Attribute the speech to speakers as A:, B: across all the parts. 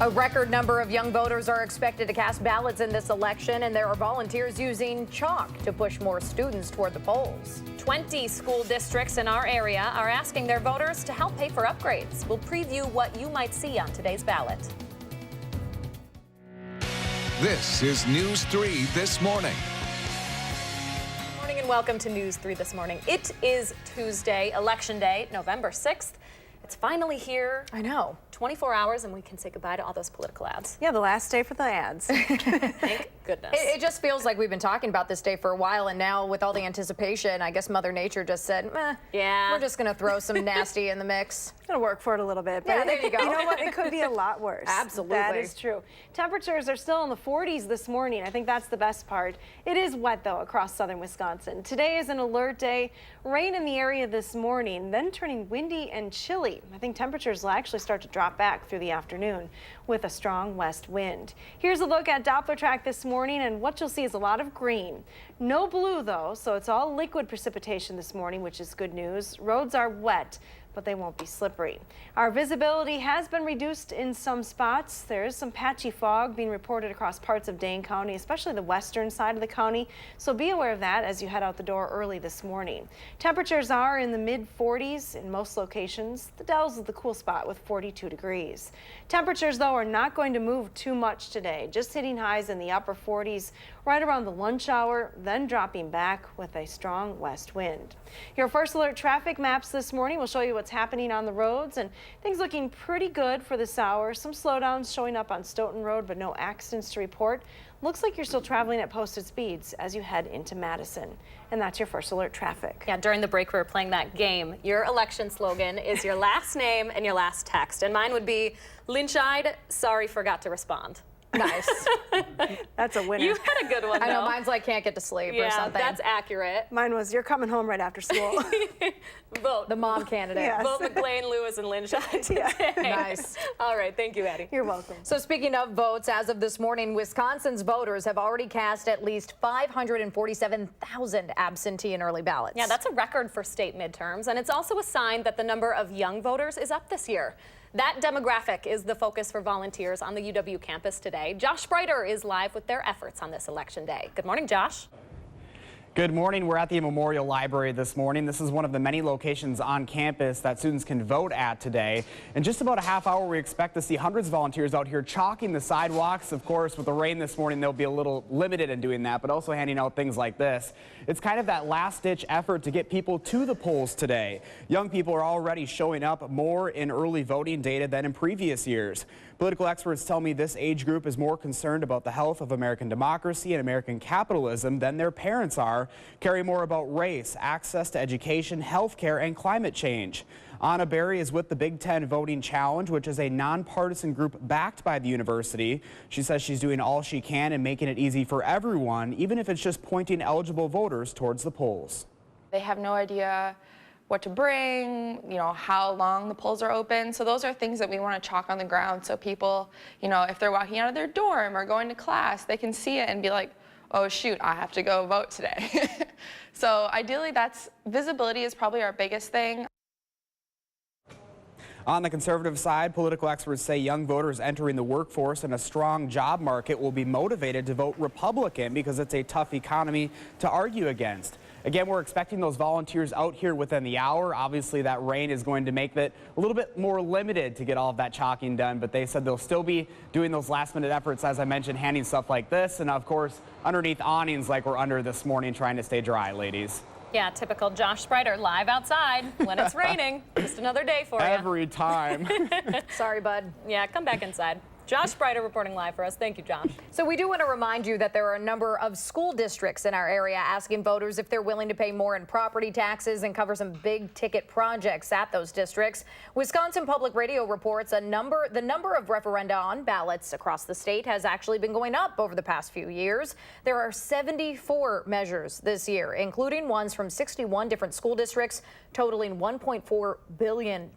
A: A record number of young voters are expected to cast ballots in this election, and there are volunteers using chalk to push more students toward the polls.
B: 20 school districts in our area are asking their voters to help pay for upgrades. We'll preview what you might see on today's ballot.
C: This is News 3 This Morning.
B: Good morning and welcome to News 3 This Morning. It is Tuesday, Election Day, November 6th. It's finally here.
A: I know.
B: 24 hours and we can say goodbye to all those political ads.
D: Yeah, the last day for the ads.
B: Thank goodness.
A: It just feels like we've been talking about this day for a while, and now with all the anticipation, I guess Mother Nature just said, meh,
B: yeah,
A: we're just going to throw some nasty in the mix.
D: Gonna work for it a little bit. But
A: Yeah, there you go.
D: You know what? It could be a lot worse.
A: Absolutely.
D: That is true. Temperatures are still in the 40s this morning. I think that's the best part. It is wet, though, across southern Wisconsin. Today is an alert day. Rain in the area this morning, then turning windy and chilly. I think temperatures will actually start to drop back through the afternoon with a strong west wind. Here's a look at Doppler track this morning, and what you'll see is a lot of green. No blue, though, so it's all liquid precipitation this morning, which is good news. Roads are wet, but they won't be slippery. Our visibility has been reduced in some spots. There is some patchy fog being reported across parts of Dane County, especially the western side of the county, so be aware of that as you head out the door early this morning. Temperatures are in the mid-40s in most locations. The Dells is the cool spot with 42 degrees. Temperatures, though, are not going to move too much today, just hitting highs in the upper 40s right around the lunch hour, then dropping back with a strong west wind. Your first alert traffic maps this morning will show you what's happening on the roads, and things looking pretty good for this hour. Some slowdowns showing up on Stoughton Road, but no accidents to report. Looks like you're still traveling at posted speeds as you head into Madison. And that's your first alert traffic.
B: Yeah, during the break we were playing that game. Your election slogan is your last name and your last text. And mine would be, lynch-eyed, sorry, forgot to respond.
A: Nice.
D: That's a winner.
B: You had a good one, though.
A: I know, mine's like can't get to sleep or something.
B: Yeah, that's accurate.
D: Mine was, you're coming home right after school.
B: Vote.
A: The mom candidate.
D: Yes.
B: Vote McLean, Lewis, and Lynch-eyed today.
A: Nice.
B: All right, thank you, Addie.
D: You're welcome.
A: So speaking of votes, as of this morning, Wisconsin's voters have already cast at least 547,000 absentee and early ballots.
B: Yeah, that's a record for state midterms, and it's also a sign that the number of young voters is up this year. That demographic is the focus for volunteers on the UW campus today. Josh Spreiter is live with their efforts on this election day. Good morning, Josh.
E: Good morning. We're at the Memorial Library this morning. This is one of the many locations on campus that students can vote at today. In just about a half hour, we expect to see hundreds of volunteers out here chalking the sidewalks. Of course, with the rain this morning, they'll be a little limited in doing that, but also handing out things like this. It's kind of that last-ditch effort to get people to the polls today. Young people are already showing up more in early voting data than in previous years. Political experts tell me this age group is more concerned about the health of American democracy and American capitalism than their parents are, caring more about race, access to education, health care, and climate change. Anna Berry is with the Big Ten Voting Challenge, which is a nonpartisan group backed by the university. She says she's doing all she can and making it easy for everyone, even if it's just pointing eligible voters towards the polls.
F: They have no idea what to bring, how long the polls are open. So those are things that we want to chalk on the ground so people, if they're walking out of their dorm or going to class, they can see it and be like, oh shoot, I have to go vote today. So ideally visibility is probably our biggest thing.
E: On the conservative side, political experts say young voters entering the workforce and a strong job market will be motivated to vote Republican because it's a tough economy to argue against. Again, we're expecting those volunteers out here within the hour. Obviously, that rain is going to make it a little bit more limited to get all of that chalking done, but they said they'll still be doing those last-minute efforts, as I mentioned, handing stuff like this, and of course, underneath awnings like we're under this morning, trying to stay dry, ladies.
B: Yeah, typical Josh Spreiter, live outside when it's raining. Just another day for you.
E: Every time.
A: Sorry, bud.
B: Yeah, come back inside. Josh Spreiter reporting live for us. Thank you, Josh.
A: So we do want to remind you that there are a number of school districts in our area asking voters if they're willing to pay more in property taxes and cover some big ticket projects at those districts. Wisconsin Public Radio reports the number of referenda on ballots across the state has actually been going up over the past few years. There are 74 measures this year, including ones from 61 different school districts, totaling $1.4 billion.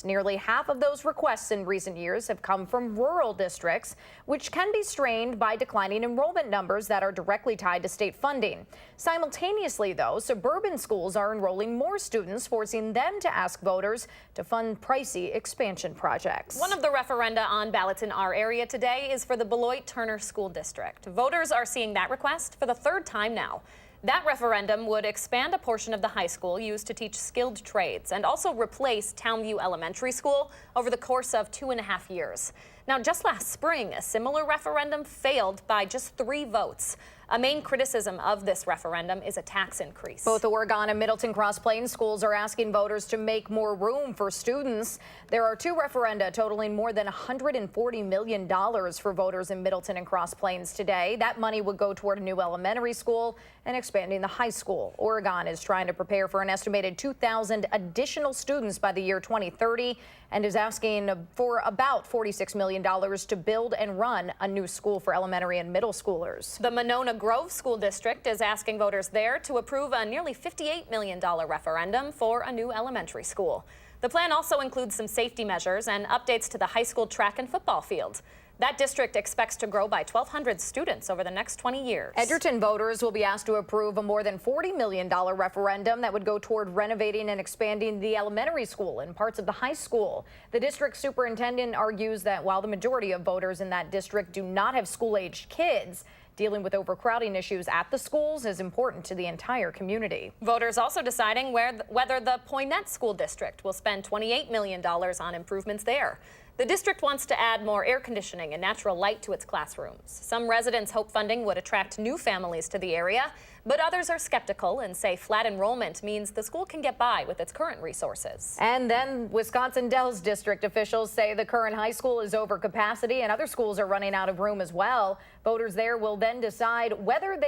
A: Nearly half of those requests in recent years have come from rural rural districts, which can be strained by declining enrollment numbers that are directly tied to state funding. Simultaneously, though, suburban schools are enrolling more students, forcing them to ask voters to fund pricey expansion projects.
B: One of the referenda on ballots in our area today is for the Beloit-Turner School District. Voters are seeing that request for the third time now. That referendum would expand a portion of the high school used to teach skilled trades and also replace Townview Elementary School over the course of 2.5 years. Now, just last spring, a similar referendum failed by just 3 votes. A main criticism of this referendum is a tax increase.
A: Both Oregon and Middleton Cross Plains schools are asking voters to make more room for students. There are 2 referenda totaling more than $140 million for voters in Middleton and Cross Plains today. That money would go toward a new elementary school and expanding the high school. Oregon is trying to prepare for an estimated 2,000 additional students by the year 2030 and is asking for about $46 million to build and run a new school for elementary and middle schoolers.
B: The Monona Grove School District is asking voters there to approve a nearly $58 million referendum for a new elementary school. The plan also includes some safety measures and updates to the high school track and football field. That district expects to grow by 1,200 students over the next 20 years.
A: Edgerton voters will be asked to approve a more than $40 million referendum that would go toward renovating and expanding the elementary school and parts of the high school. The district superintendent argues that while the majority of voters in that district do not have school-aged kids, dealing with overcrowding issues at the schools is important to the entire community.
B: Voters also deciding whether the Poynette School District will spend $28 million on improvements there. The district wants to add more air conditioning and natural light to its classrooms. Some residents hope funding would attract new families to the area, but others are skeptical and say flat enrollment means the school can get by with its current resources.
A: And then Wisconsin Dells district officials say the current high school is over capacity and other schools are running out of room as well. Voters there will then decide whether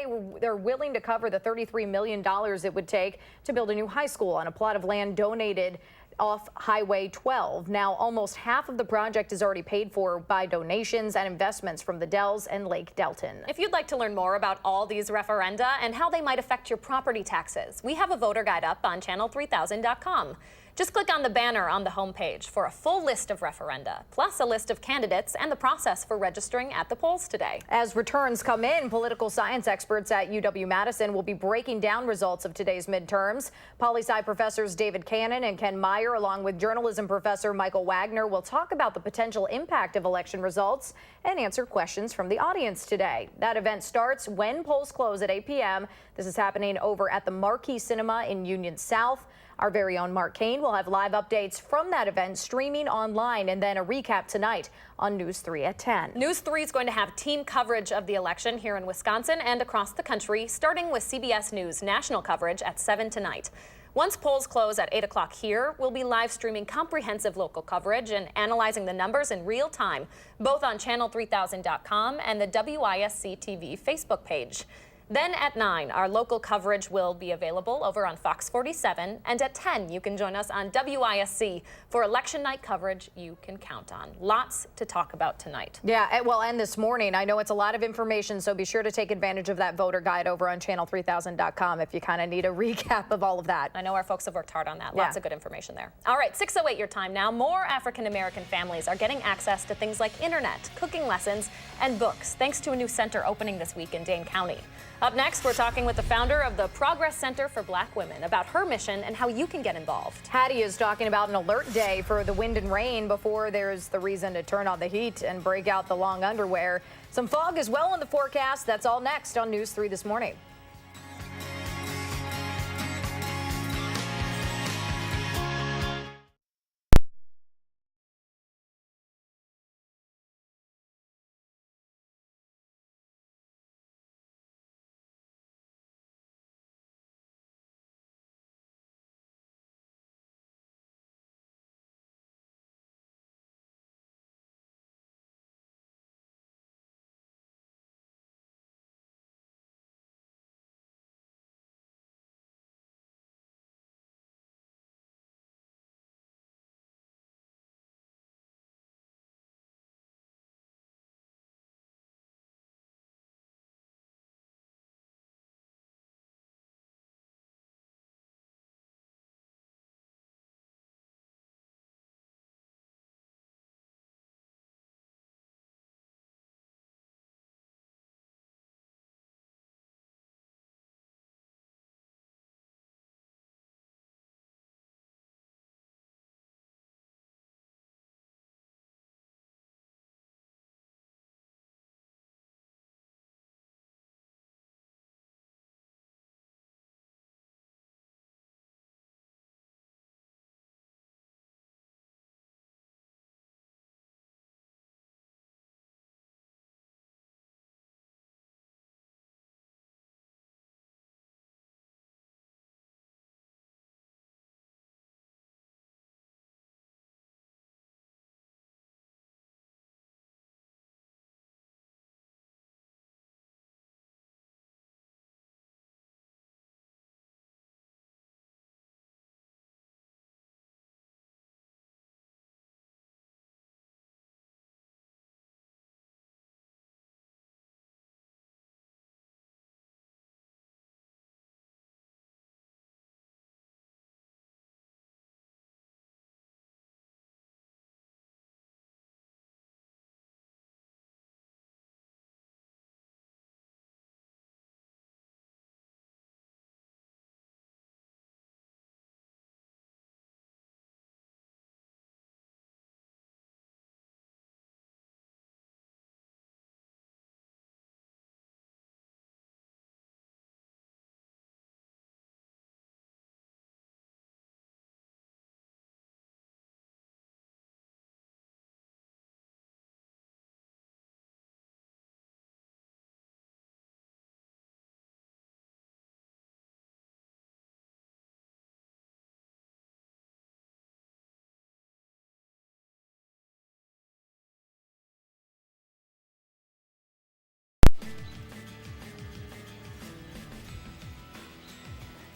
A: they're willing to cover the $33 million it would take to build a new high school on a plot of land donated off Highway 12. Now, almost half of the project is already paid for by donations and investments from the Dells and Lake Delton.
B: If you'd like to learn more about all these referenda and how they might affect your property taxes, we have a voter guide up on channel3000.com. Just click on the banner on the homepage for a full list of referenda, plus a list of candidates and the process for registering at the polls today.
A: As returns come in, political science experts at UW-Madison will be breaking down results of today's midterms. Poli-sci professors David Cannon and Ken Meyer, along with journalism professor Michael Wagner, will talk about the potential impact of election results and answer questions from the audience today. That event starts when polls close at 8 p.m. This is happening over at the Marquee Cinema in Union South. Our very own Mark Kane will have live updates from that event streaming online, and then a recap tonight on News 3 at 10.
B: News 3 is going to have team coverage of the election here in Wisconsin and across the country, starting with CBS News national coverage at 7 tonight. Once polls close at 8 o'clock here, we'll be live streaming comprehensive local coverage and analyzing the numbers in real time, both on channel3000.com and the WISC-TV Facebook page. Then at 9, our local coverage will be available over on Fox 47, and at 10, you can join us on WISC for election night coverage you can count on. Lots to talk about tonight.
A: Yeah, well, and this morning, I know it's a lot of information, so be sure to take advantage of that voter guide over on channel3000.com if you kind of need a recap of all of that.
B: I know our folks have worked hard on that. Lots of good information there. All right, 6:08 your time now. More African-American families are getting access to things like internet, cooking lessons, and books, thanks to a new center opening this week in Dane County. Up next, we're talking with the founder of the Progress Center for Black Women about her mission and how you can get involved.
A: Hattie is talking about an alert day for the wind and rain before there's the reason to turn on the heat and break out the long underwear. Some fog as well in the forecast. That's all next on News 3 this morning.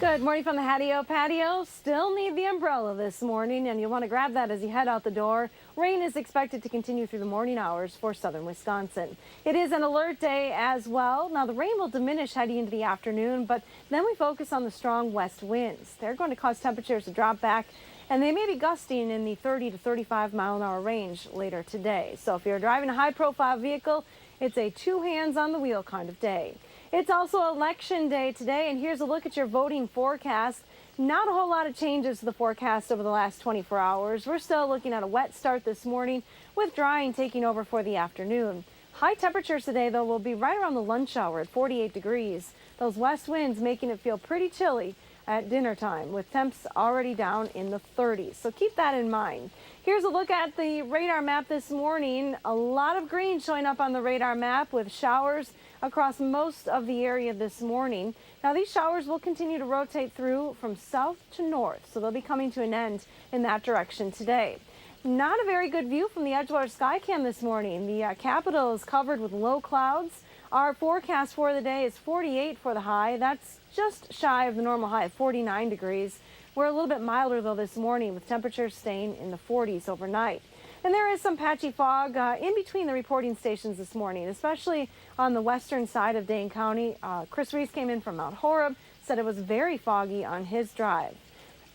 D: Good morning from the patio. Still need the umbrella this morning, and you'll want to grab that as you head out the door. Rain is expected to continue through the morning hours for southern Wisconsin. It is an alert day as well. Now, the rain will diminish heading into the afternoon, but then we focus on the strong west winds. They're going to cause temperatures to drop back, and they may be gusting in the 30 to 35 mile-an-hour range later today. So if you're driving a high-profile vehicle, it's a two hands on the wheel kind of day. It's also election day today, and here's a look at your voting forecast. Not a whole lot of changes to the forecast over the last 24 hours. We're still looking at a wet start this morning with drying taking over for the afternoon. High temperatures today, though, will be right around the lunch hour at 48 degrees. Those west winds making it feel pretty chilly at dinner time, with temps already down in the 30s. So keep that in mind. Here's a look at the radar map this morning. A lot of green showing up on the radar map with showers across most of the area this morning. Now, these showers will continue to rotate through from south to north, so they'll be coming to an end in that direction today. Not a very good view from the Edgewater Skycam this morning. The capital is covered with low clouds. Our forecast for the day is 48 for the high. That's just shy of the normal high of 49 degrees. We're a little bit milder, though, this morning, with temperatures staying in the 40s overnight. And there is some patchy fog in between the reporting stations this morning, especially on the western side of Dane County. Chris Reese came in from Mount Horeb, said it was very foggy on his drive.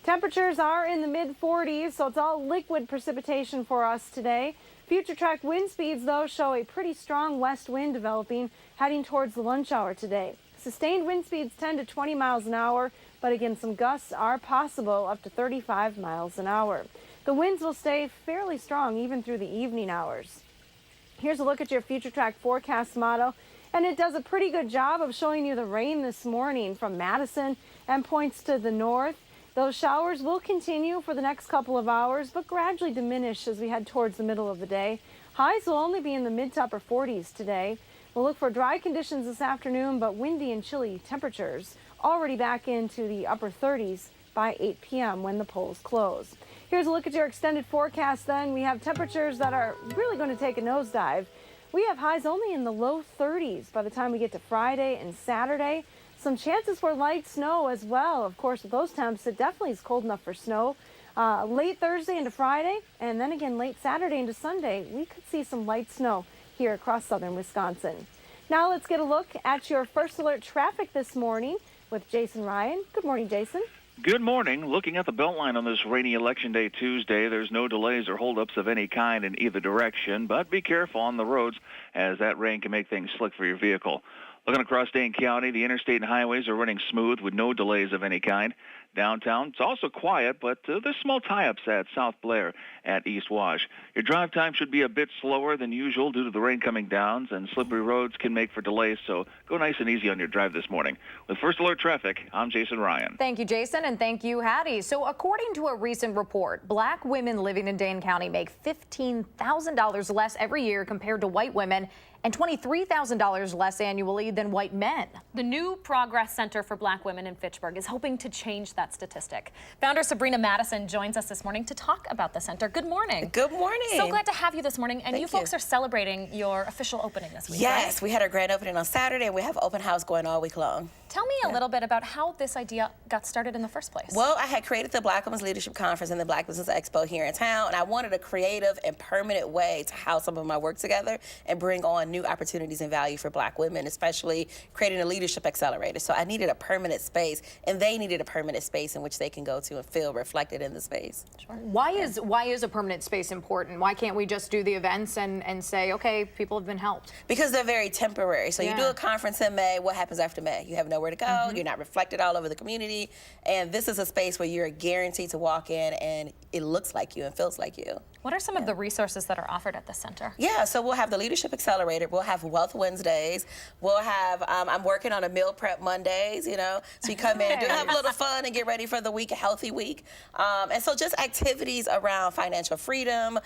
D: Temperatures are in the mid-40s, so it's all liquid precipitation for us today. Future track wind speeds, though, show a pretty strong west wind developing heading towards the lunch hour today. Sustained wind speeds 10 to 20 miles an hour, but again, some gusts are possible up to 35 miles an hour. The winds will stay fairly strong even through the evening hours. Here's a look at your future track forecast model, and it does a pretty good job of showing you the rain this morning from Madison and points to the north. Those showers will continue for the next couple of hours, but gradually diminish as we head towards the middle of the day. Highs will only be in the mid to upper 40s today. We'll look for dry conditions this afternoon, but windy and chilly temperatures already back into the upper 30s by 8 p.m. when the polls close. Here's a look at your extended forecast then. We have temperatures that are really going to take a nosedive. We have highs only in the low 30s by the time we get to Friday and Saturday. Some chances for light snow as well. Of course, with those temps, it definitely is cold enough for snow. Late Thursday into Friday, and then again late Saturday into Sunday, we could see some light snow here across southern Wisconsin. Now let's get a look at your first alert traffic this morning with Jason Ryan. Good morning, Jason.
G: Good morning. Looking at the Beltline on this rainy Election Day Tuesday, there's no delays or holdups of any kind in either direction, but be careful on the roads as that rain can make things slick for your vehicle. Looking across Dane County, the interstate and highways are running smooth with no delays of any kind. Downtown, it's also quiet, but there's small tie-ups at South Blair at East Wash. Your drive time should be a bit slower than usual due to the rain coming down, and slippery roads can make for delays, so go nice and easy on your drive this morning. With First Alert Traffic, I'm Jason Ryan.
A: Thank you, Jason, and thank you, Hattie. So according to a recent report, black women living in Dane County make $15,000 less every year compared to white women, and $23,000 less annually than white men.
B: The new Progress Center for Black Women in Fitchburg is hoping to change that statistic. Founder Sabrina Madison joins us this morning to talk about the center. Good morning.
H: Good morning.
B: So glad to have you this morning. And
H: Thank
B: you folks are celebrating your official opening this week,
H: Yes,
B: right?
H: we had our grand opening on Saturday, and we have open house going all week long.
B: Tell me a little bit about how this idea got started in the first place.
H: Well, I had created the Black Women's Leadership Conference and the Black Business Expo here in town, and I wanted a creative and permanent way to house some of my work together and bring on new opportunities and value for black women, especially creating a leadership accelerator. So I needed a permanent space, and they needed a permanent space in which they can go to and feel reflected in the space.
A: Sure. Why is a permanent space important? Why can't we just do the events and say, okay, people have been helped?
H: Because they're very temporary. So you do a conference in May, what happens after May? You have nowhere to go, you're not reflected all over the community, and this is a space where you're guaranteed to walk in and it looks like you and feels like you.
B: What are some of the resources that are offered at the center?
H: Yeah, so we'll have the Leadership Accelerator, we'll have Wealth Wednesdays, we'll have, I'm working on a Meal Prep Mondays, you know, so you come in and do have a little fun and get ready for the week, a healthy week. And so just activities around financial freedom,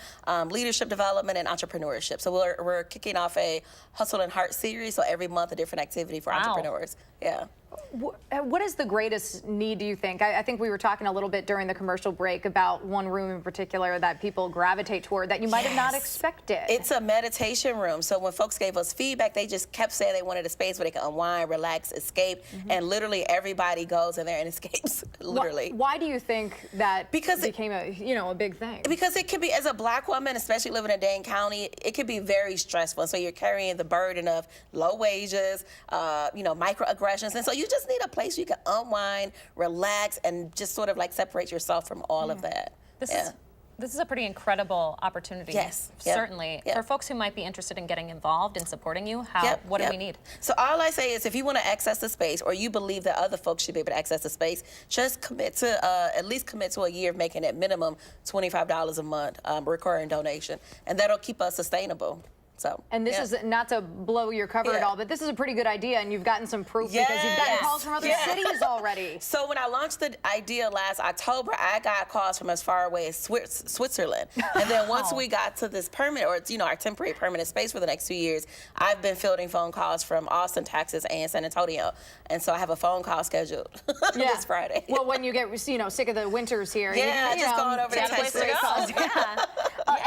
H: leadership development, and entrepreneurship. So we're kicking off a Hustle and Heart series, so every month a different activity for entrepreneurs. Yeah.
A: What is the greatest need, do you think? I think we were talking a little bit during the commercial break about one room in particular that people gravitate toward that you might have not expected.
H: It's a meditation room. So when folks gave us feedback, they just kept saying they wanted a space where they could unwind, relax, escape, and literally everybody goes in there and escapes, literally.
A: Why do you think that
H: because
A: became a big thing?
H: Because it could be, as a black woman, especially living in Dane County, it could be very stressful. So you're carrying the burden of low wages, microaggressions. And so you just need a place you can unwind, relax, and just sort of like separate yourself from all of that.
B: This is a pretty incredible opportunity.
H: Yes.
B: Certainly. For folks who might be interested in getting involved and supporting you, what do we need?
H: So all I say is if you want to access the space or you believe that other folks should be able to access the space, just commit to at least commit to a year of making it minimum $25 a month recurring donation. And that'll keep us sustainable. So,
A: and this is not to blow your cover at all, but this is a pretty good idea, and you've gotten some proof because you've gotten calls from other cities already.
H: So when I launched the idea last October, I got calls from as far away as Switzerland. And then once we got to this permanent, or our temporary permanent space for the next 2 years, I've been fielding phone calls from Austin, Texas, and San Antonio. And so I have a phone call scheduled this Friday.
A: Well, when you get sick of the winters here,
H: just going over to Texas.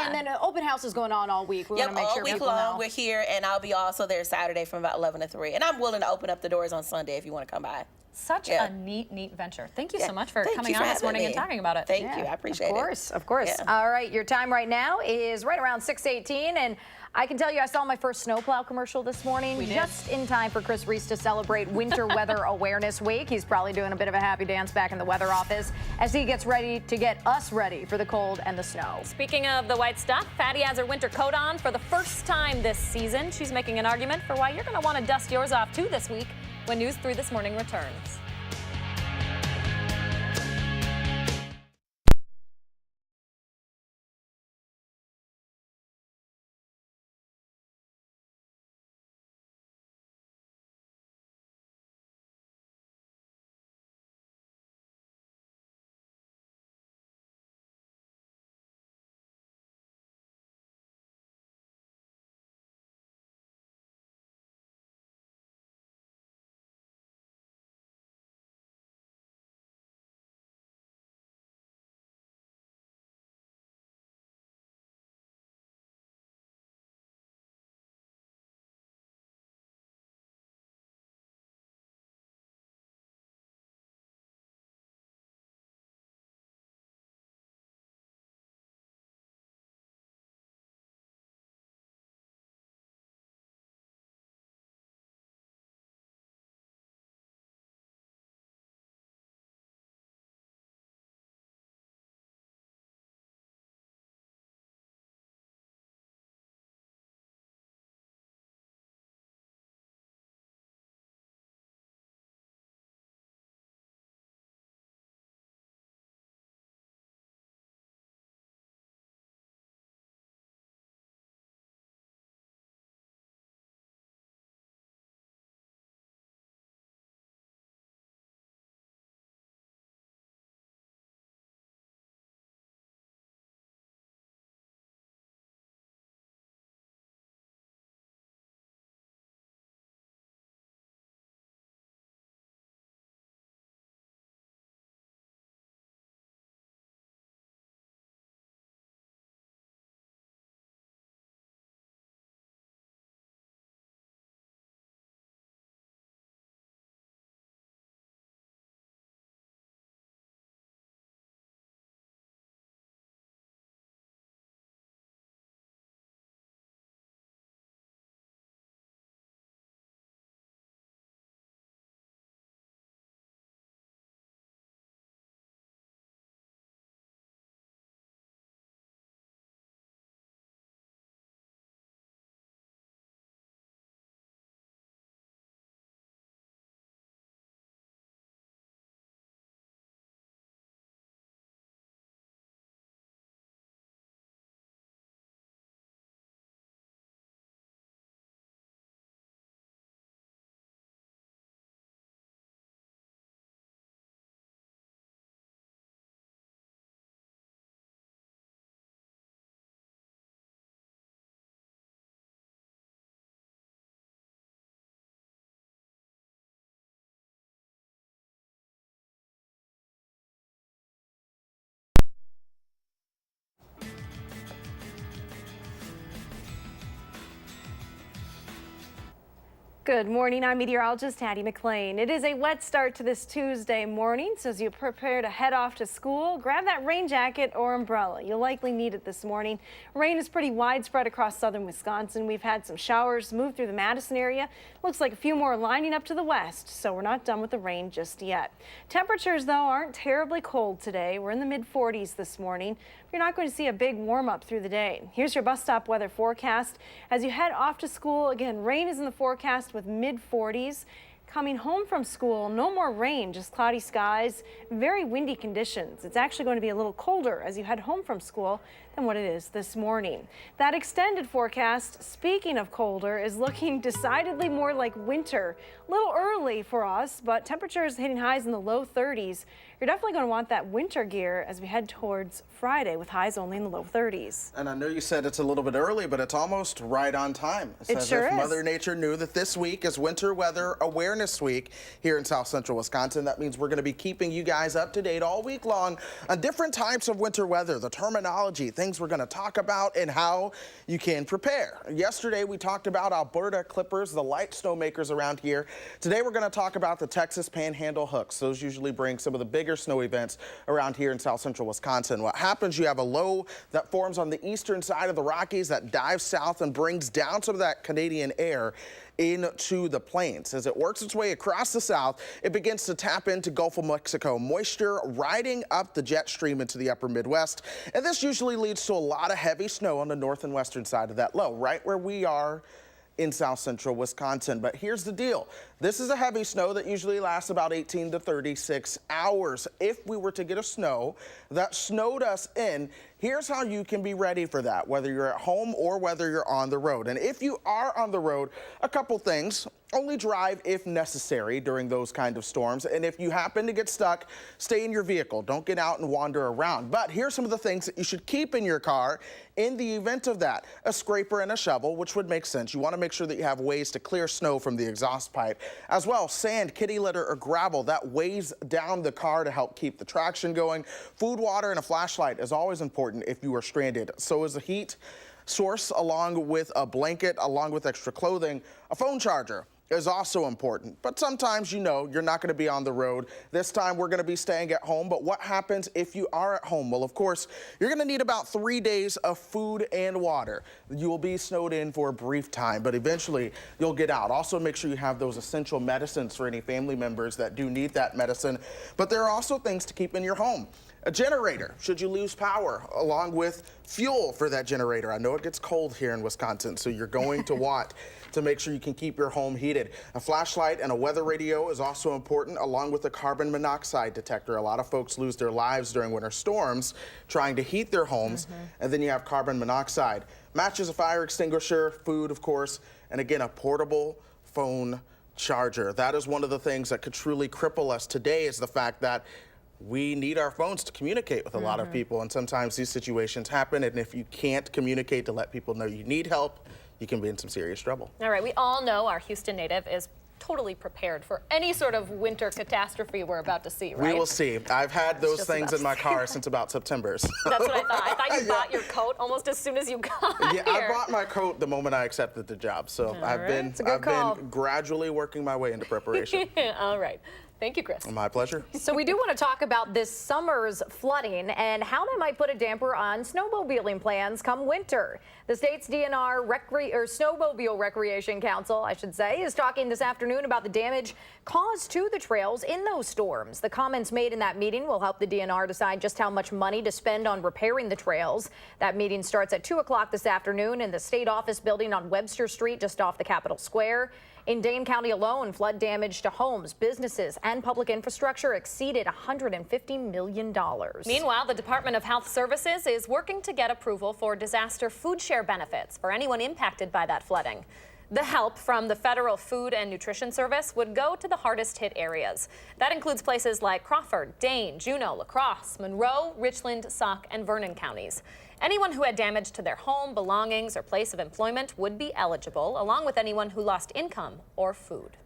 A: And then an open house is going on all week. We want to make sure people know.
H: We're here, and I'll be also there Saturday from about 11 to 3. And I'm willing to open up the doors on Sunday if you want to come by.
B: Such a neat venture. Thank you so much for coming on this morning and talking about it.
H: Thank you. I appreciate it.
A: Of course. All right, your time right now is right around 6:18, and I can tell you I saw my first snowplow commercial this morning just in time for Chris Reese to celebrate Winter Weather Awareness Week. He's probably doing a bit of a happy dance back in the weather office as he gets ready to get us ready for the cold and the snow.
B: Speaking of the white stuff, Fatty has her winter coat on for the first time this season. She's making an argument for why you're going to want to dust yours off too this week when News 3 This Morning returns.
D: Good morning, I'm meteorologist Hattie McLean. It is a wet start to this Tuesday morning, so as you prepare to head off to school, grab that rain jacket or umbrella. You'll likely need it this morning. Rain is pretty widespread across southern Wisconsin. We've had some showers move through the Madison area. Looks like a few more lining up to the west, so we're not done with the rain just yet. Temperatures, though, aren't terribly cold today. We're in the mid-40s this morning. You're not going to see a big warm up through the day. Here's your bus stop weather forecast. As you head off to school, again, rain is in the forecast with mid-40s. Coming home from school, no more rain, just cloudy skies, very windy conditions. It's actually going to be a little colder as you head home from school than what it is this morning. That extended forecast, speaking of colder, is looking decidedly more like winter. A little early for us, but temperatures hitting highs in the low 30s. You're definitely going to want that winter gear as we head towards Friday with highs only in the low 30s.
I: And I know you said it's a little bit early, but it's almost right on time. It's
D: as sure
I: if
D: is.
I: Mother Nature knew that this week is Winter Weather Awareness Week here in South Central Wisconsin. That means we're going to be keeping you guys up to date all week long on different types of winter weather, the terminology, things we're going to talk about, and how you can prepare. Yesterday, we talked about Alberta clippers, the light snowmakers around here. Today, we're going to talk about the Texas Panhandle hooks. Those usually bring some of the bigger snow events around here in South Central Wisconsin. What happens, you have a low that forms on the eastern side of the Rockies that dives south and brings down some of that Canadian air into the plains. As it works its way across the south, it begins to tap into Gulf of Mexico moisture, riding up the jet stream into the upper Midwest. And this usually leads to a lot of heavy snow on the north and western side of that low, right where we are in South Central Wisconsin. But here's the deal. This is a heavy snow that usually lasts about 18 to 36 hours. If we were to get a snow that snowed us in, here's how you can be ready for that, whether you're at home or whether you're on the road. And if you are on the road, a couple things. Only drive if necessary during those kind of storms. And if you happen to get stuck, stay in your vehicle. Don't get out and wander around. But here's some of the things that you should keep in your car in the event of that. A scraper and a shovel, which would make sense. You want to make sure that you have ways to clear snow from the exhaust pipe. As well, sand, kitty litter, or gravel that weighs down the car to help keep the traction going. Food, water, and a flashlight is always important if you are stranded. So is a heat source, along with a blanket, along with extra clothing. A phone charger is also important. But sometimes, you know, you're not going to be on the road. This time we're going to be staying at home. But what happens if you are at home? Well, of course, you're going to need about 3 days of food and water. You will be snowed in for a brief time, but eventually you'll get out. Also, make sure you have those essential medicines for any family members that do need that medicine. But there are also things to keep in your home. A generator, should you lose power, along with fuel for that generator. I know it gets cold here in Wisconsin, so you're going to want to make sure you can keep your home heated. A flashlight and a weather radio is also important, along with a carbon monoxide detector. A lot of folks lose their lives during winter storms trying to heat their homes, and then you have carbon monoxide. Matches, a fire extinguisher, food, of course, and again, a portable phone charger. That is one of the things that could truly cripple us today, is the fact that we need our phones to communicate with a lot of people, and sometimes these situations happen, and if you can't communicate to let people know you need help, you can be in some serious trouble.
B: All right, we all know our Houston native is totally prepared for any sort of winter catastrophe we're about to see, right?
I: We will see. I've had those things in my car since about September. So.
B: That's what I thought. I thought you bought your coat almost as soon as you got
I: Yeah,
B: here.
I: I bought my coat the moment I accepted the job, so I've been gradually working my way into preparation.
B: All right. Thank you, Chris.
I: My pleasure.
A: So we do want to talk about this summer's flooding and how that might put a damper on snowmobiling plans come winter. The state's DNR Snowmobile Recreation Council, I should say, is talking this afternoon about the damage caused to the trails in those storms. The comments made in that meeting will help the DNR decide just how much money to spend on repairing the trails. That meeting starts at 2 o'clock this afternoon in the state office building on Webster Street, just off the Capitol Square. In Dane County alone, flood damage to homes, businesses, and public infrastructure exceeded $150 million.
B: Meanwhile, the Department of Health Services is working to get approval for disaster food share benefits for anyone impacted by that flooding. The help from the Federal Food and Nutrition Service would go to the hardest hit areas. That includes places like Crawford, Dane, Juneau, La Crosse, Monroe, Richland, Sauk, and Vernon counties. Anyone who had damage to their home, belongings, or place of employment would be eligible, along with anyone who lost income or food.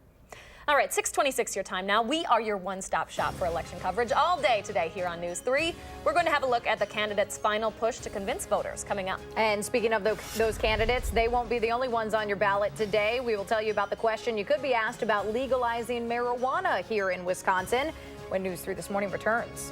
B: All right, 6:26 your time now. We are your one-stop shop for election coverage all day today here on News 3. We're going to have a look at the candidates' final push to convince voters coming up.
A: And speaking of those candidates, they won't be the only ones on your ballot today. We will tell you about the question you could be asked about legalizing marijuana here in Wisconsin when News 3 This Morning returns.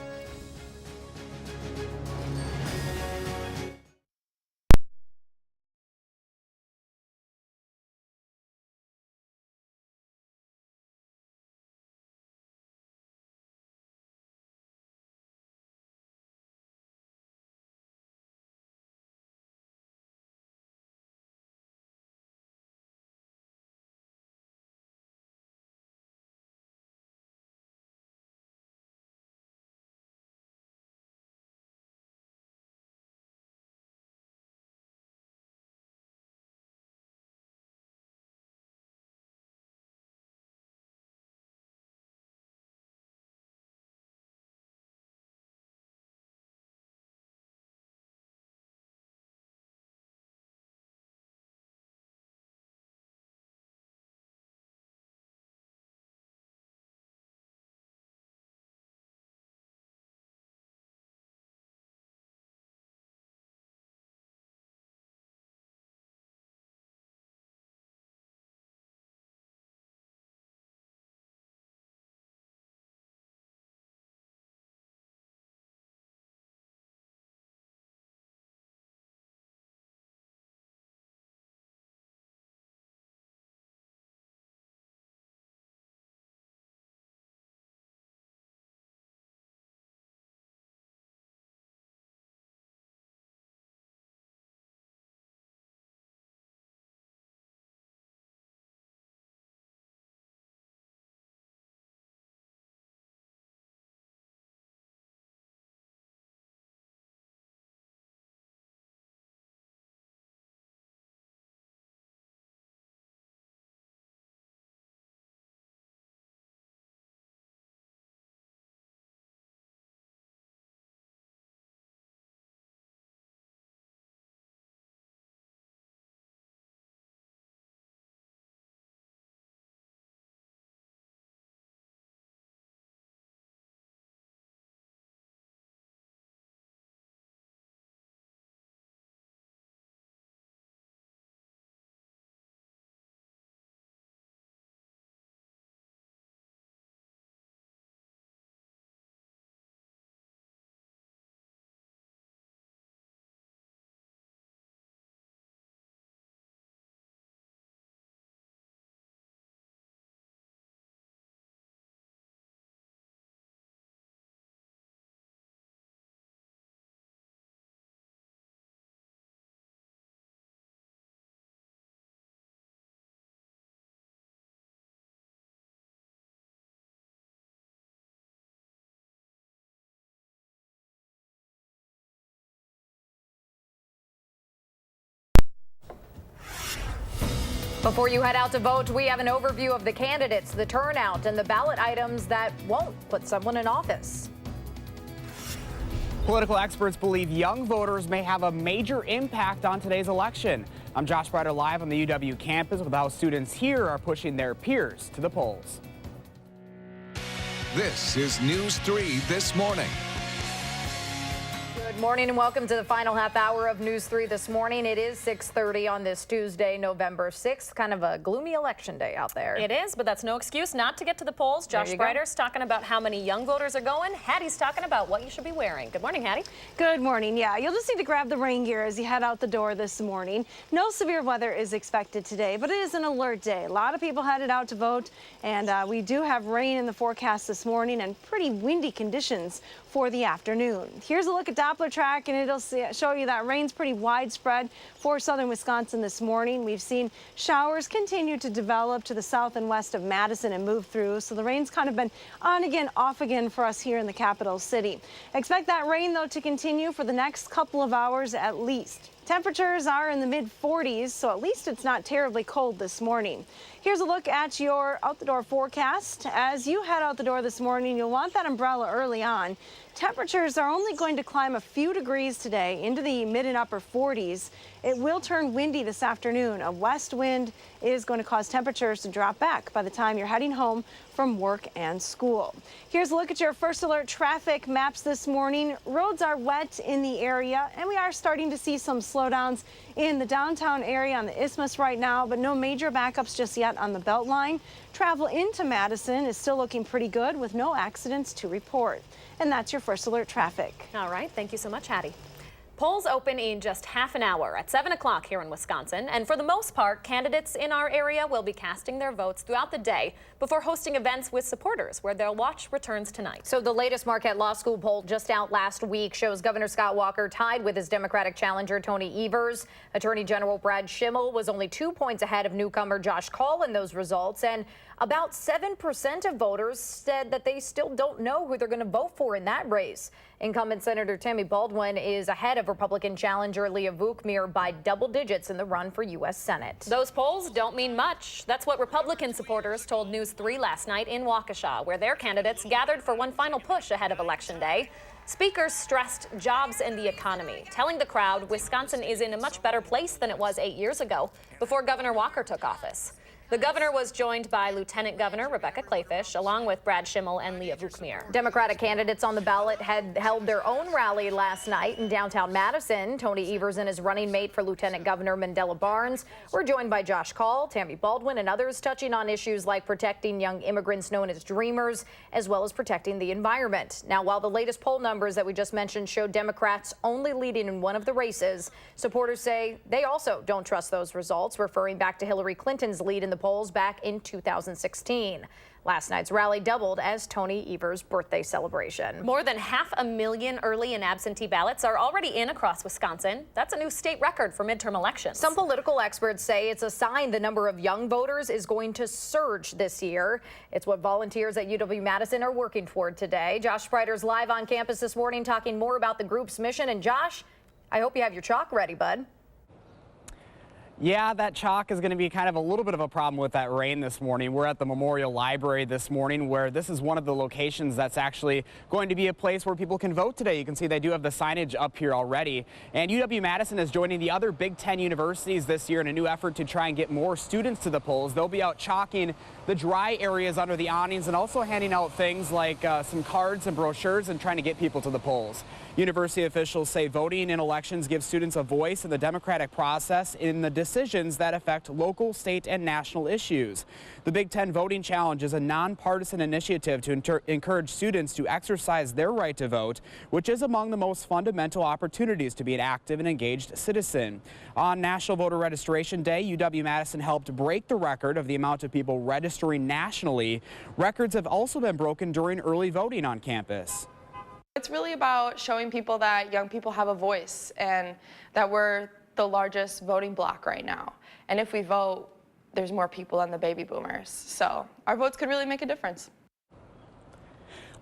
A: Before you head out to vote, we have an overview of the candidates, the turnout, and the ballot items that won't put someone in office.
E: Political experts believe young voters may have a major impact on today's election. I'm Josh Breider live on the UW campus with how students here are pushing their peers to the polls.
C: This is News 3 This Morning.
A: Good morning and welcome to the final half hour of News 3 This Morning. It is 6:30 on this Tuesday, November 6th. Kind of a gloomy election day out there.
B: It is, but that's no excuse not to get to the polls. Josh Breider's talking about how many young voters are going. Hattie's talking about what you should be wearing. Good morning, Hattie.
D: Good morning. Yeah, you'll just need to grab the rain gear as you head out the door this morning. No severe weather is expected today, but it is an alert day. A lot of people headed out to vote, and we do have rain in the forecast this morning and pretty windy conditions for the afternoon. Here's a look at Doppler track, and it'll show you that rain's pretty widespread for southern Wisconsin this morning. We've seen showers continue to develop to the south and west of Madison and move through, so the rain's kind of been on again, off again for us here in the capital city. Expect that rain, though, to continue for the next couple of hours at least. Temperatures are in the mid-40s, so at least it's not terribly cold this morning. Here's a look at your out-the-door forecast. As you head out the door this morning, you'll want that umbrella early on. Temperatures are only going to climb a few degrees today into the mid and upper 40s. It will turn windy this afternoon. A west wind is going to cause temperatures to drop back by the time you're heading home from work and school. Here's a look at your first alert traffic maps this morning. Roads are wet in the area, and we are starting to see some slowdowns in the downtown area on the Isthmus right now, but no major backups just yet on the Beltline. Travel into Madison is still looking pretty good with no accidents to report. And that's your first alert traffic.
B: All right, thank you so much, Hattie. Polls open in just half an hour at 7 o'clock here in Wisconsin, and for the most part, candidates in our area will be casting their votes throughout the day before hosting events with supporters where they'll watch returns tonight.
A: So the latest Marquette Law School poll just out last week shows Governor Scott Walker tied with his Democratic challenger Tony Evers. Attorney General Brad Schimmel was only 2 points ahead of newcomer Josh Kaul in those results, and about 7% of voters said that they still don't know who they're going to vote for in that race. Incumbent Senator Tammy Baldwin is ahead of Republican challenger Leah Vukmir by double digits in the run for U.S. Senate.
B: Those polls don't mean much. That's what Republican supporters told News 3 last night in Waukesha, where their candidates gathered for one final push ahead of Election Day. Speakers stressed jobs and the economy, telling the crowd Wisconsin is in a much better place than it was 8 years ago before Governor Walker took office. The governor was joined by Lieutenant Governor Rebecca Kleefisch, along with Brad Schimmel and Leah Vukmir.
A: Democratic candidates on the ballot had held their own rally last night in downtown Madison. Tony Evers and his running mate for Lieutenant Governor Mandela Barnes were joined by Josh Kaul, Tammy Baldwin, and others touching on issues like protecting young immigrants known as dreamers, as well as protecting the environment. Now, while the latest poll numbers that we just mentioned show Democrats only leading in one of the races, supporters say they also don't trust those results, referring back to Hillary Clinton's lead in the polls back in 2016. Last night's rally doubled as Tony Evers' birthday celebration.
B: More than 500,000 early and absentee ballots are already in across Wisconsin. That's a new state record for midterm elections.
A: Some political experts say it's a sign the number of young voters is going to surge this year. It's what volunteers at UW-Madison are working toward today. Josh Spreiter's live on campus this morning talking more about the group's mission. And Josh, I hope you have your chalk ready, bud.
E: Yeah, that chalk is going to be kind of a little bit of a problem with that rain this morning. We're at the Memorial Library this morning, where this is one of the locations that's actually going to be a place where people can vote today. You can see they do have the signage up here already. And UW-Madison is joining the other Big Ten universities this year in a new effort to try and get more students to the polls. They'll be out chalking the dry areas under the awnings and also handing out things like some cards and brochures and trying to get people to the polls. University officials say voting in elections gives students a voice in the democratic process in the decisions that affect local, state, and national issues. The Big Ten Voting Challenge is a nonpartisan initiative to encourage students to exercise their right to vote, which is among the most fundamental opportunities to be an active and engaged citizen. On National Voter Registration Day, UW-Madison helped break the record of the amount of people registering nationally. Records have also been broken during early voting on campus.
F: It's really about showing people that young people have a voice and that we're the largest voting bloc right now. And if we vote, there's more people than the baby boomers. So our votes could really make a difference.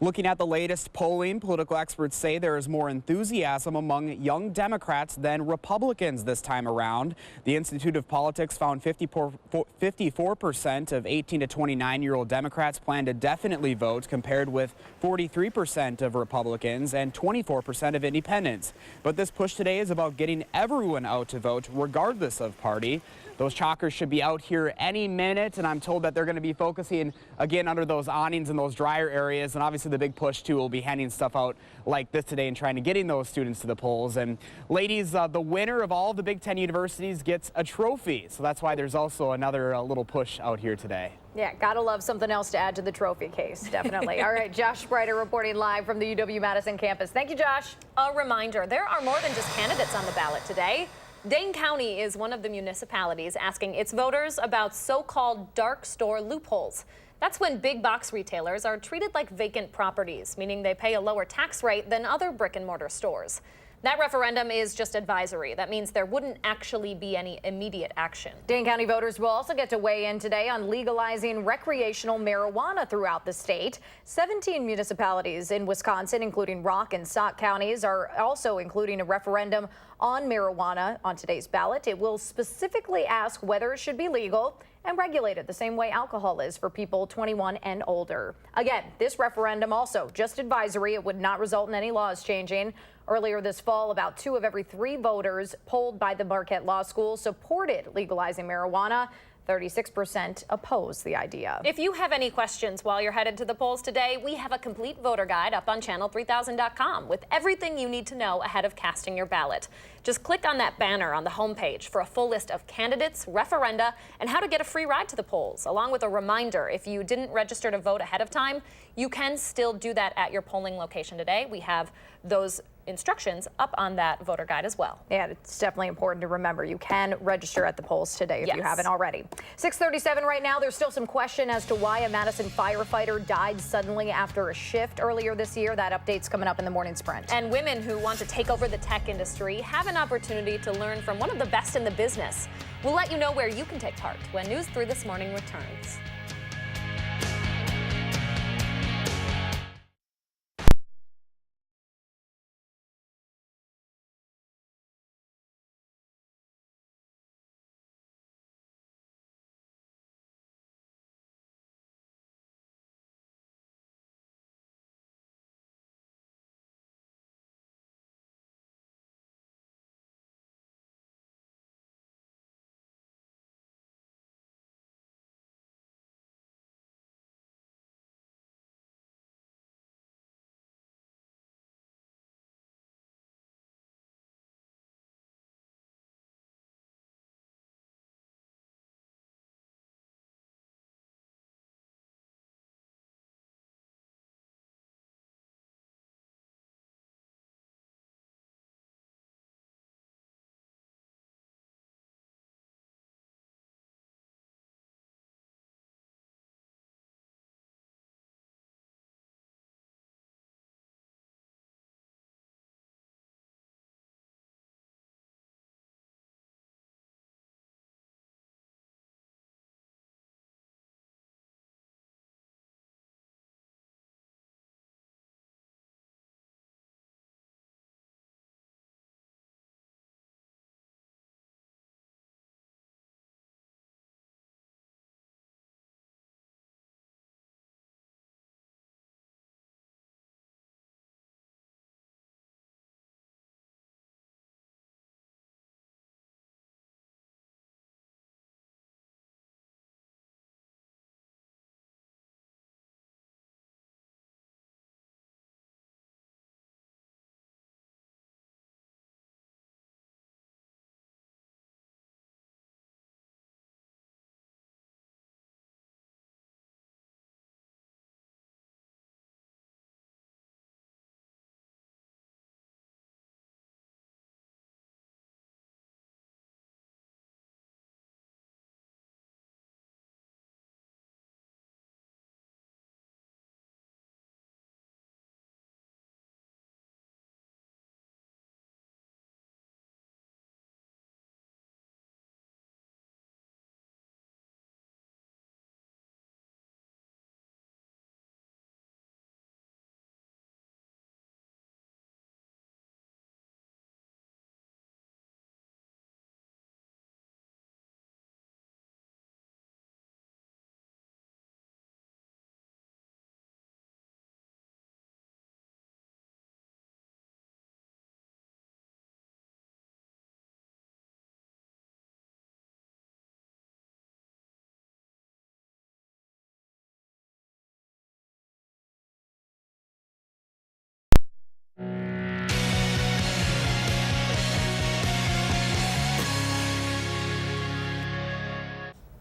E: Looking at the latest polling, political experts say there is more enthusiasm among young Democrats than Republicans this time around. The Institute of Politics found 54% of 18 to 29-year-old Democrats plan to definitely vote, compared with 43% of Republicans and 24% of independents. But this push today is about getting everyone out to vote, regardless of party. Those chalkers should be out here any minute, and I'm told that they're going to be focusing again under those awnings and those drier areas. And obviously the big push too will be handing stuff out like this today and trying to getting those students to the polls. And ladies, the winner of all the Big Ten universities gets a trophy. So that's why there's also another little push out here today.
A: Yeah, gotta love something else to add to the trophy case, definitely. All right, Josh Spreiter reporting live from the UW-Madison campus. Thank you, Josh.
B: A reminder, there are more than just candidates on the ballot today. Dane County is one of the municipalities asking its voters about so-called dark store loopholes. That's when big box retailers are treated like vacant properties, meaning they pay a lower tax rate than other brick and mortar stores. That referendum is just advisory. That means there wouldn't actually be any immediate action.
A: Dane County voters will also get to weigh in today on legalizing recreational marijuana throughout the state. 17 municipalities in Wisconsin, including Rock and Sauk counties, are also including a referendum on marijuana on today's ballot. It will specifically ask whether it should be legal and regulated the same way alcohol is for people 21 and older. Again, this referendum also just advisory. It would not result in any laws changing. Earlier this fall, about 2 of every 3 voters polled by the Marquette Law School supported legalizing marijuana. 36% oppose the idea.
B: If you have any questions while you're headed to the polls today, we have a complete voter guide up on channel3000.com with everything you need to know ahead of casting your ballot. Just click on that banner on the homepage for a full list of candidates, referenda, and how to get a free ride to the polls, along with a reminder if you didn't register to vote ahead of time, you can still do that at your polling location today. We have those instructions up on that voter guide as well.
A: Yeah, it's definitely important to remember. You can register at the polls today if you haven't already. 6:37 right now. There's still some question as to why a Madison firefighter died suddenly after a shift earlier this year. That update's coming up in the morning sprint.
B: And women who want to take over the tech industry have an opportunity to learn from one of the best in the business. We'll let you know where you can take part when News 3 This Morning returns.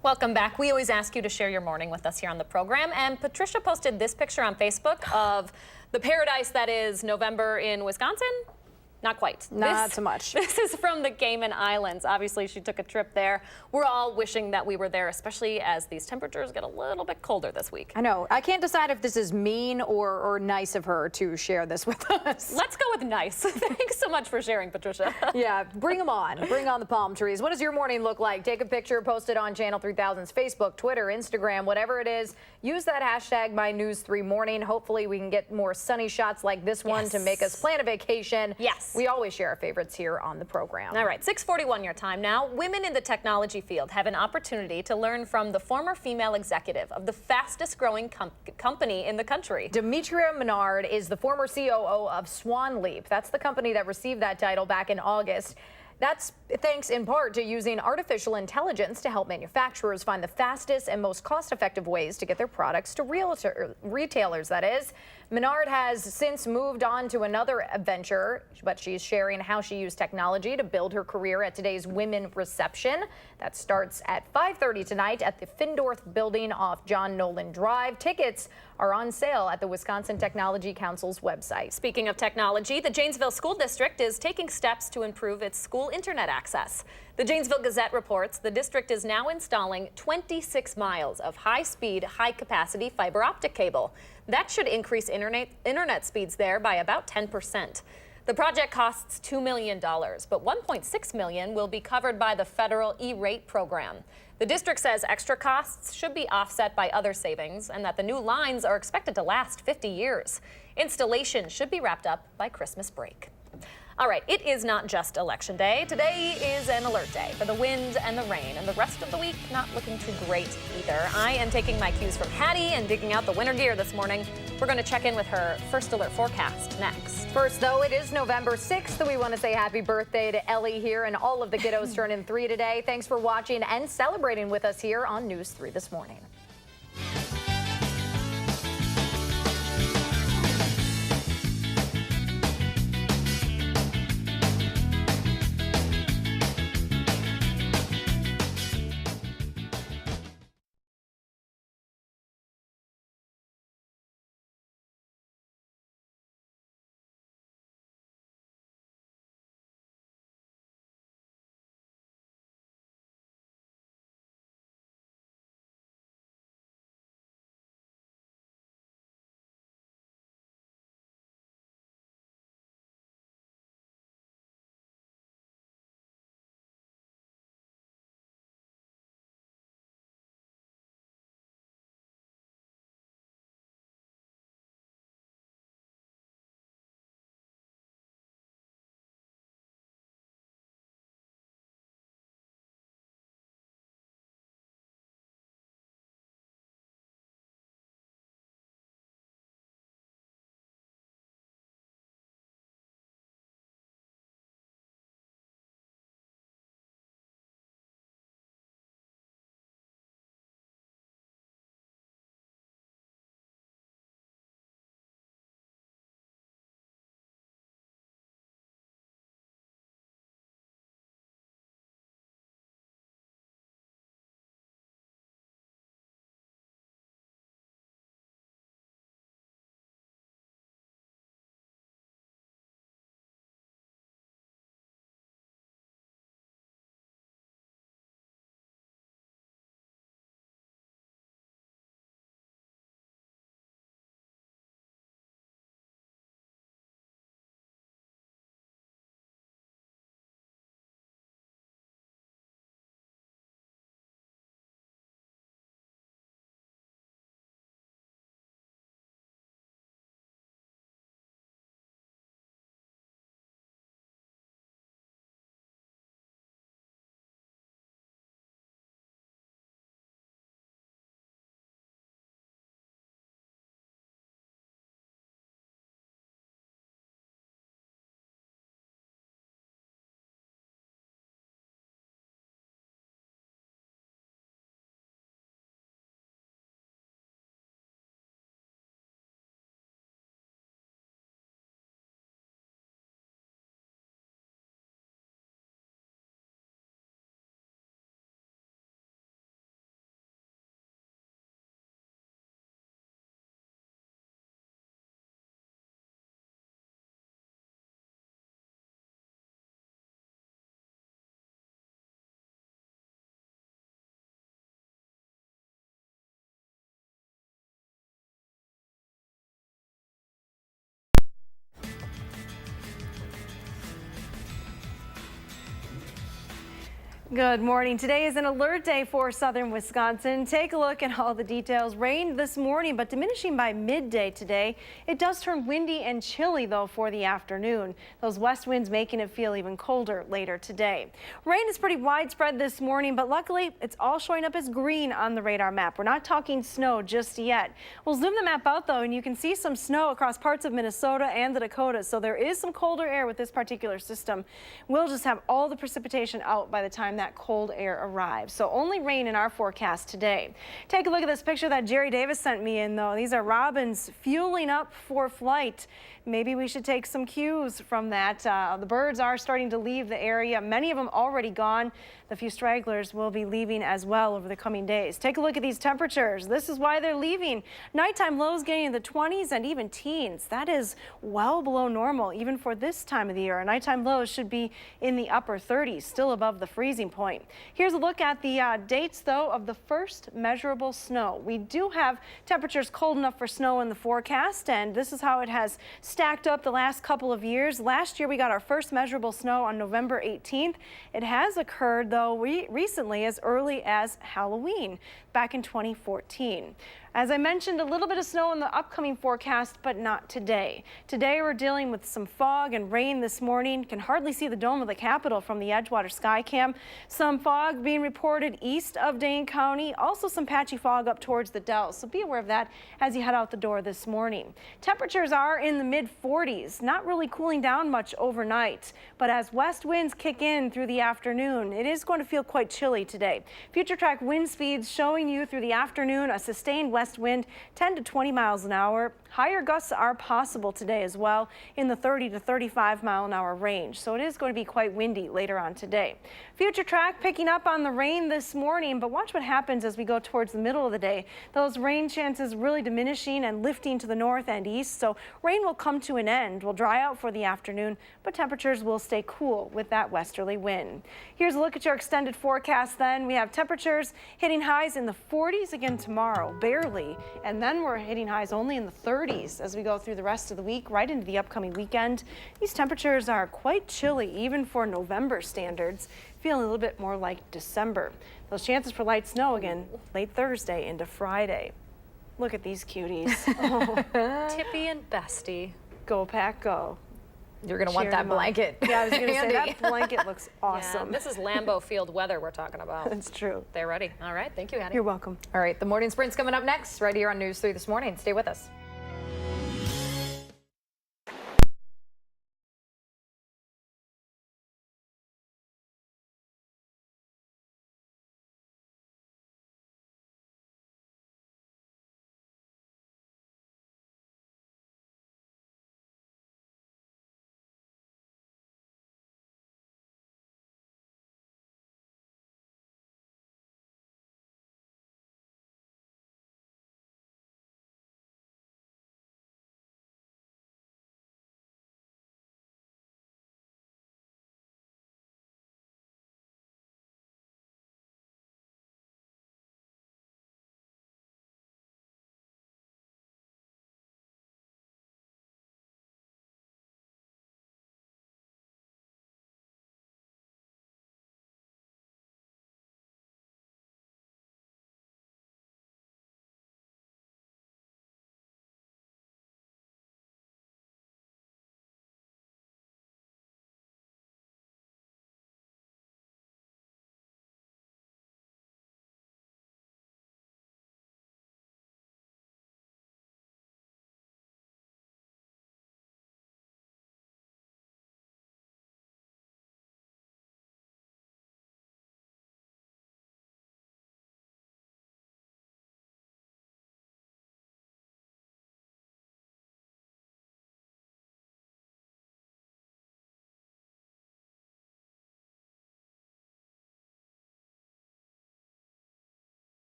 B: Welcome back. We always ask you to share your morning with us here on the program. And Patricia posted this picture on Facebook of the paradise that is November in Wisconsin. Not quite.
A: Not so much.
B: This is from the Cayman Islands. Obviously, she took a trip there. We're all wishing that we were there, especially as these temperatures get a little bit colder this week.
A: I know. I can't decide if this is mean or nice of her to share this with us.
B: Let's go with nice. Thanks so much for sharing, Patricia.
A: Yeah, bring them on. Bring on the palm trees. What does your morning look like? Take a picture, post it on Channel 3000's Facebook, Twitter, Instagram, whatever it is. Use that hashtag MyNews3Morning. Hopefully, we can get more sunny shots like this one to make us plan a vacation.
B: Yes. Yes.
A: We always share our favorites here on the program.
B: All right, 6:41 your time now. Women in the technology field have an opportunity to learn from the former female executive of the fastest growing company in the country.
A: Demetria Menard is the former COO of Swan Leap. That's the company that received that title back in August. That's thanks in part to using artificial intelligence to help manufacturers find the fastest and most cost-effective ways to get their products to retailers, that is. Menard has since moved on to another venture, but she's sharing how she used technology to build her career at today's Women Reception. That starts at 5:30 tonight at the Findorf building off John Nolan Drive. Tickets are on sale at the Wisconsin Technology Council's website.
B: Speaking of technology, the Janesville School District is taking steps to improve its school internet access. The Janesville Gazette reports the district is now installing 26 miles of high-speed, high-capacity fiber optic cable. That should increase internet speeds there by about 10%. The project costs $2 million, but $1.6 million will be covered by the federal E-rate program. The district says extra costs should be offset by other savings and that the new lines are expected to last 50 years. Installation should be wrapped up by Christmas break. All right, it is not just Election Day. Today is an alert day for the wind and the rain, and the rest of the week not looking too great either. I am taking my cues from Hattie and digging out the winter gear this morning. We're going to check in with her first alert forecast next.
A: First, though, it is November 6th. We want to say happy birthday to Ellie here and all of the kiddos turning 3 today. Thanks for watching and celebrating with us here on News 3 this morning.
D: Good morning. Today is an alert day for southern Wisconsin. Take a look at all the details. Rain this morning, but diminishing by midday today. It does turn windy and chilly, though, for the afternoon. Those west winds making it feel even colder later today. Rain is pretty widespread this morning, but luckily it's all showing up as green on the radar map. We're not talking snow just yet. We'll zoom the map out, though, and you can see some snow across parts of Minnesota and the Dakotas. So there is some colder air with this particular system. We'll just have all the precipitation out by the time that cold air arrives. So only rain in our forecast today. Take a look at this picture that Jerry Davis sent me in, though. These are robins fueling up for flight. Maybe we should take some cues from that. The birds are starting to leave the area. Many of them already gone. The few stragglers will be leaving as well over the coming days. Take a look at these temperatures. This is why they're leaving. Nighttime lows getting in the 20s and even teens. That is well below normal, even for this time of the year. Our nighttime lows should be in the upper 30s, still above the freezing point. Here's a look at the dates, though, of the first measurable snow. We do have temperatures cold enough for snow in the forecast, and this is how it has stacked up the last couple of years. Last year, we got our first measurable snow on November 18th. It has occurred, though, recently as early as Halloween back in 2014. As I mentioned, a little bit of snow in the upcoming forecast, but not today. Today we're dealing with some fog and rain this morning. Can hardly see the dome of the Capitol from the Edgewater Skycam. Some fog being reported east of Dane County. Also some patchy fog up towards the Dells. So be aware of that as you head out the door this morning. Temperatures are in the mid-40s, not really cooling down much overnight. But as west winds kick in through the afternoon, it is going to feel quite chilly today. Future track wind speeds showing you through the afternoon a sustained west wind 10 to 20 miles an hour. Higher gusts are possible today as well in the 30 to 35 mile an hour range. So it is going to be quite windy later on today. Future track picking up on the rain this morning, but watch what happens as we go towards the middle of the day. Those rain chances really diminishing and lifting to the north and east. So rain will come to an end. Will dry out for the afternoon, but temperatures will stay cool with that westerly wind. Here's a look at your extended forecast then. We have temperatures hitting highs in the 40s again tomorrow, barely. And then we're hitting highs only in the 30s as we go through the rest of the week, right into the upcoming weekend. These temperatures are quite chilly, even for November standards, feeling a little bit more like December. Those chances for light snow again late Thursday into Friday. Look at these cuties. Oh.
B: Tippy and Bestie.
D: Go Pack, go.
A: You're going to want that blanket.
D: Yeah, I was going to say
A: Handy.
D: that blanket looks awesome.
B: Yeah, this is Lambeau Field weather we're talking about.
D: That's true.
B: They're ready. All right. Thank you, Hattie.
D: You're welcome.
A: All right, the morning sprint's coming up next, right here on News 3 this morning. Stay with us.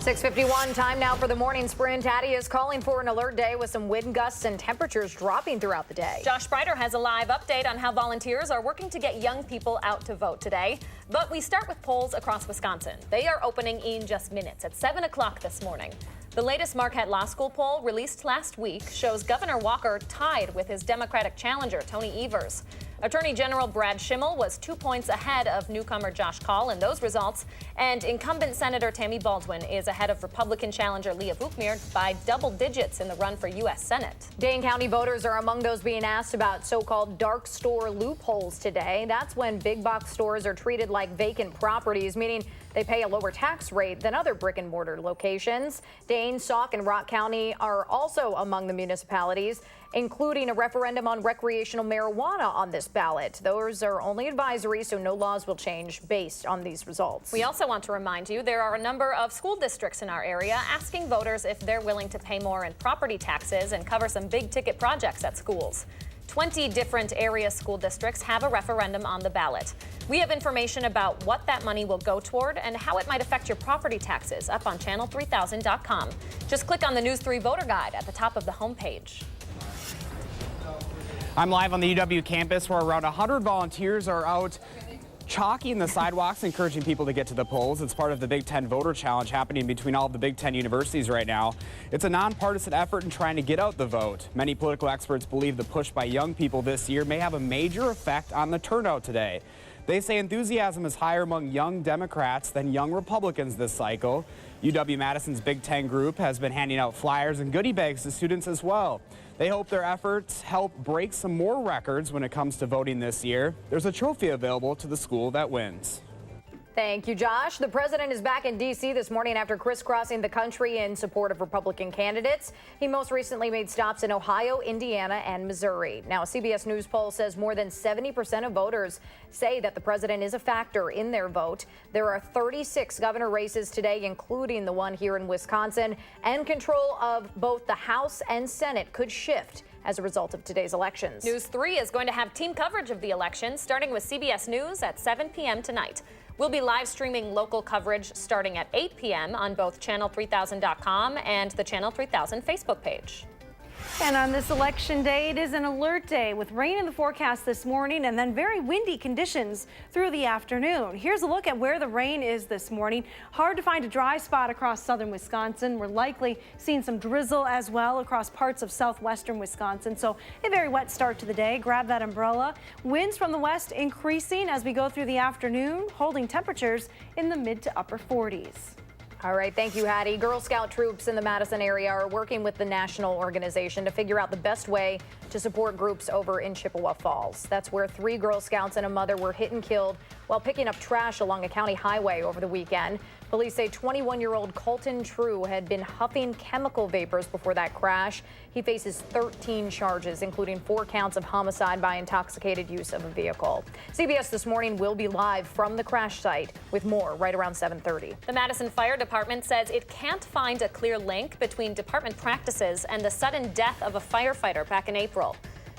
A: 6:51, time now for the morning sprint. Hattie is calling for an alert day with some wind gusts and temperatures dropping throughout the day.
B: Josh Sprider has a live update on how volunteers are working to get young people out to vote today. But we start with polls across Wisconsin. They are opening in just minutes at 7 o'clock this morning. The latest Marquette Law School poll released last week shows Governor Walker tied with his Democratic challenger, Tony Evers. Attorney General Brad Schimmel was 2 points ahead of newcomer Josh Kaul in those results, and incumbent Senator Tammy Baldwin is ahead of Republican challenger Leah Vukmir by double digits in the run for U.S. Senate.
A: Dane County voters are among those being asked about so-called dark store loopholes today. That's when big box stores are treated like vacant properties, meaning they pay a lower tax rate than other brick and mortar locations. Dane, Sauk, and Rock County are also among the municipalities, including a referendum on recreational marijuana on this ballot. Those are only advisory, so no laws will change based on these results.
B: We also want to remind you there are a number of school districts in our area asking voters if they're willing to pay more in property taxes and cover some big ticket projects at schools. 20 different area school districts have a referendum on the ballot. We have information about what that money will go toward and how it might affect your property taxes up on channel3000.com. Just click on the News 3 voter guide at the top of the homepage.
E: I'm live on the UW campus where around 100 volunteers are out chalking the sidewalks, encouraging people to get to the polls. It's part of the Big Ten Voter Challenge happening between all of the Big Ten universities right now. It's a nonpartisan effort in trying to get out the vote. Many political experts believe the push by young people this year may have a major effect on the turnout today. They say enthusiasm is higher among young Democrats than young Republicans this cycle. UW-Madison's Big Ten group has been handing out flyers and goodie bags to students as well. They hope their efforts help break some more records when it comes to voting this year. There's a trophy available to the school that wins.
A: Thank you, Josh. The president is back in D.C. this morning after crisscrossing the country in support of Republican candidates. He most recently made stops in Ohio, Indiana, and Missouri. Now, a CBS News poll says more than 70% of voters say that the president is a factor in their vote. There are 36 governor races today, including the one here in Wisconsin, and control of both the House and Senate could shift as a result of today's elections.
B: News 3 is going to have team coverage of the election, starting with CBS News at 7 p.m. tonight. We'll be live streaming local coverage starting at 8 p.m. on both channel3000.com and the Channel 3000 Facebook page.
D: And on this election day, it is an alert day with rain in the forecast this morning and then very windy conditions through the afternoon. Here's a look at where the rain is this morning. Hard to find a dry spot across southern Wisconsin. We're likely seeing some drizzle as well across parts of southwestern Wisconsin. So a very wet start to the day. Grab that umbrella. Winds from the west increasing as we go through the afternoon, holding temperatures in the mid to upper 40s.
A: All right, thank you, Hattie. Girl Scout troops in the Madison area are working with the national organization to figure out the best way to support groups over in Chippewa Falls. That's where 3 Girl Scouts and a mother were hit and killed while picking up trash along a county highway over the weekend. Police say 21-year-old Colton True had been huffing chemical vapors before that crash. He faces 13 charges, including 4 counts of homicide by intoxicated use of a vehicle. CBS This Morning will be live from the crash site with more right around 7:30.
B: The Madison Fire Department says it can't find a clear link between department practices and the sudden death of a firefighter back in April.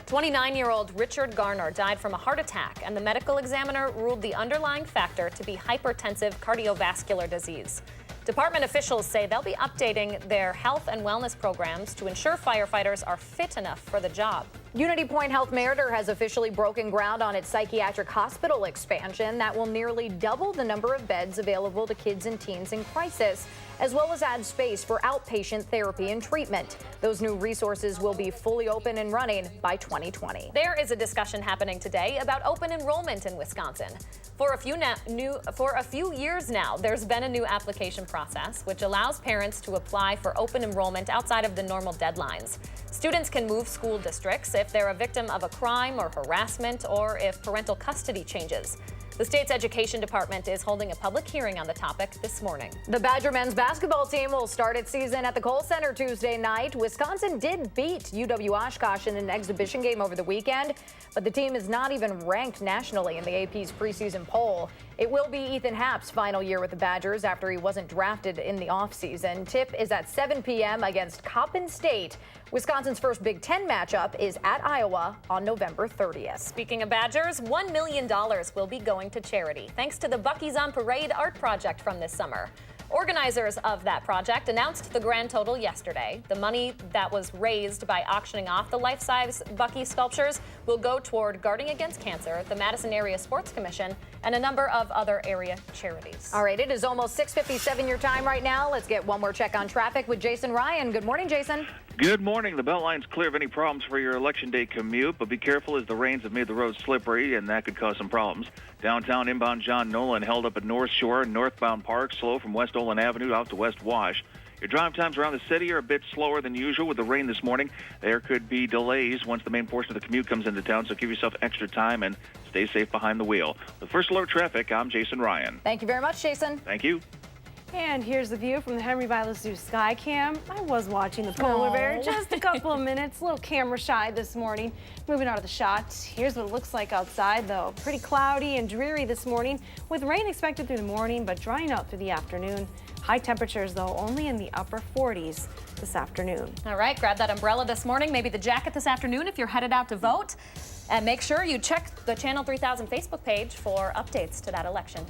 B: 29-year-old Richard Garner died from a heart attack, and the medical examiner ruled the underlying factor to be hypertensive cardiovascular disease. Department officials say they'll be updating their health and wellness programs to ensure firefighters are fit enough for the job.
A: Unity Point Health Meriter has officially broken ground on its psychiatric hospital expansion that will nearly double the number of beds available to kids and teens in crisis, as well as add space for outpatient therapy and treatment. Those new resources will be fully open and running by 2020.
B: There is a discussion happening today about open enrollment in Wisconsin. For a few years now, there's been a new application process which allows parents to apply for open enrollment outside of the normal deadlines. Students can move school districts if they're a victim of a crime or harassment, or if parental custody changes. The state's education department is holding a public hearing on the topic this morning.
A: The Badger men's basketball team will start its season at the Kohl Center Tuesday night. Wisconsin did beat UW-Oshkosh in an exhibition game over the weekend, but the team is not even ranked nationally in the AP's preseason poll. It will be Ethan Happ's final year with the Badgers after he wasn't drafted in the offseason. Tip is at 7 p.m. against Coppin State. Wisconsin's first Big Ten matchup is at Iowa on November 30th.
B: Speaking of Badgers, $1 million will be going to charity, thanks to the Bucky's on Parade art project from this summer. Organizers of that project announced the grand total yesterday. The money that was raised by auctioning off the life-size Bucky sculptures will go toward Guarding Against Cancer, the Madison Area Sports Commission, and a number of other area charities.
A: All right, it is almost 6:57 your time right now. Let's get one more check on traffic with Jason Ryan. Good morning, Jason.
G: Good morning. The Beltline's clear of any problems for your Election Day commute, but be careful as the rains have made the roads slippery, and that could cause some problems. Downtown inbound John Nolan held up at North Shore, northbound Park, slow from West Olin Avenue out to West Wash. Your drive times around the city are a bit slower than usual with the rain this morning. There could be delays once the main portion of the commute comes into town, so give yourself extra time and stay safe behind the wheel. With First Alert Traffic, I'm Jason Ryan.
A: Thank you very much, Jason.
G: Thank you.
D: And here's the view from the Henry Vilas Zoo Skycam. I was watching the polar bear just a couple of minutes, a little camera shy this morning. Moving out of the shot, here's what it looks like outside though. Pretty cloudy and dreary this morning with rain expected through the morning but drying out through the afternoon. High temperatures though only in the upper 40s this afternoon.
B: All right, grab that umbrella this morning, maybe the jacket this afternoon if you're headed out to vote. And make sure you check the Channel 3000 Facebook page for updates to that election.